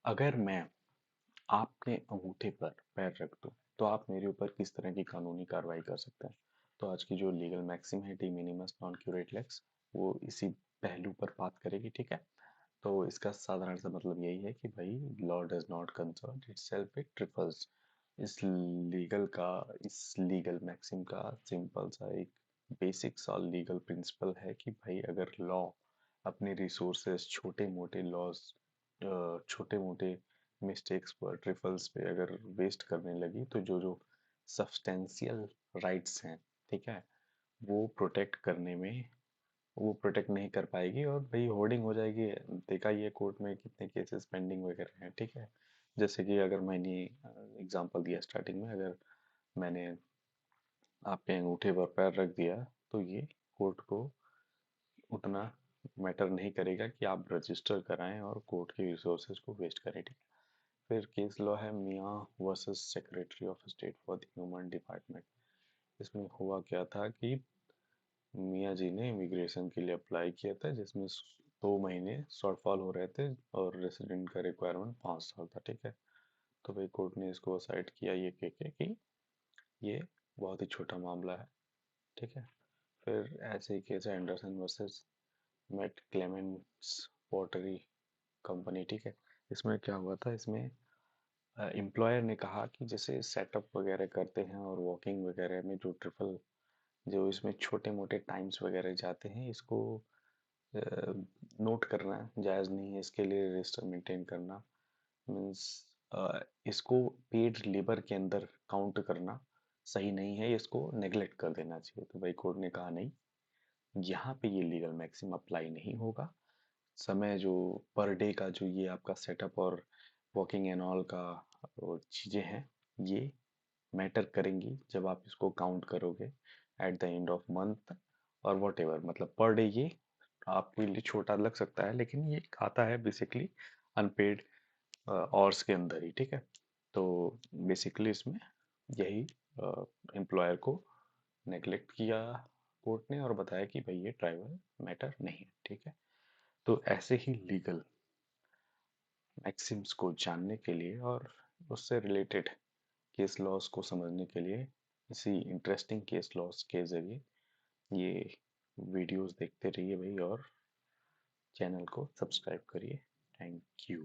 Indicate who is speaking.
Speaker 1: अगर मैं आपके अंगूठे पर पैर रख दूं तो आप मेरे ऊपर किस तरह की कानूनी कार्रवाई कर सकते हैं। तो आज की जो लीगल मैक्सिम है de minimis non curat lex, वो इसी पहलू पर बात करेगी। ठीक है। तो इसका साधारण सा मतलब यही है कि भाई law does not concern itself, it trifles. इस लीगल मैक्सिम का सिंपल सा एक बेसिक सा लीगल प्रिंसिपल है कि भाई अगर लॉ अपने रिसोर्सेस छोटे मोटे मिस्टेक्स पर ट्रिफल्स पे अगर वेस्ट करने लगी तो जो जो सब्सटेंशियल राइट्स हैं, ठीक है, वो प्रोटेक्ट करने में वो प्रोटेक्ट नहीं कर पाएगी और भाई होर्डिंग हो जाएगी। देखा ये कोर्ट में कितने केसेस पेंडिंग वगैरह हैं। ठीक है। जैसे कि अगर मैंने एग्जांपल दिया स्टार्टिंग में, अगर मैंने आपके अंगूठे पर पैर रख दिया तो ये कोर्ट को उतना मैटर नहीं करेगा कि आप रजिस्टर कराएं और कोर्ट के रिसोर्सेज को वेस्ट करें। ठीक है। फिर केस लॉ है मियाँ versus secretary of state for the human department. इसमें हुआ क्या था कि मियाँ जी ने इमिग्रेशन के लिए अप्लाई किया था, जिसमें 2 महीने शॉर्टफॉल हो रहे थे और रेसिडेंट का रिक्वायरमेंट 5 साल था। ठीक है। तो भाई कोर्ट ने इसको साइड किया ये कह के कि ये बहुत ही छोटा मामला है। ठीक है। फिर ऐसे ही केस है Anderson versus Mount Clements Pottery Company. ठीक है। इसमें क्या हुआ था, इसमें एम्प्लॉयर ने कहा कि जैसे सेटअप वगैरह करते हैं और वॉकिंग वगैरह में जो ट्रिपल जो इसमें छोटे मोटे टाइम्स वगैरह जाते हैं, इसको नोट करना जायज़ नहीं है। इसके लिए रजिस्टर मेंटेन करना मीन्स इसको पेड लेबर के अंदर काउंट करना सही नहीं है, इसको नेग्लेक्ट कर देना चाहिए। तो भाई कोर्ट ने कहा नहीं, यहाँ पे ये लीगल मैक्सिम अप्लाई नहीं होगा। समय जो पर डे का जो ये आपका सेटअप और वॉकिंग एंड ऑल का चीज़ें हैं, ये मैटर करेंगी जब आप इसको काउंट करोगे at the end of month और वॉट एवर। मतलब पर डे ये आपके लिए छोटा लग सकता है, लेकिन ये आता है बेसिकली अनपेड आवर्स के अंदर ही। ठीक है। तो बेसिकली इसमें यही एम्प्लॉयर को नेग्लेक्ट किया कोर्ट ने और बताया कि भाई ये ट्राइबल मैटर नहीं है। ठीक है। तो ऐसे ही लीगल मैक्सिम्स को जानने के लिए और उससे रिलेटेड केस लॉस को समझने के लिए इसी इंटरेस्टिंग केस लॉस के ज़रिए ये वीडियोस देखते रहिए भाई, और चैनल को सब्सक्राइब करिए। Thank you.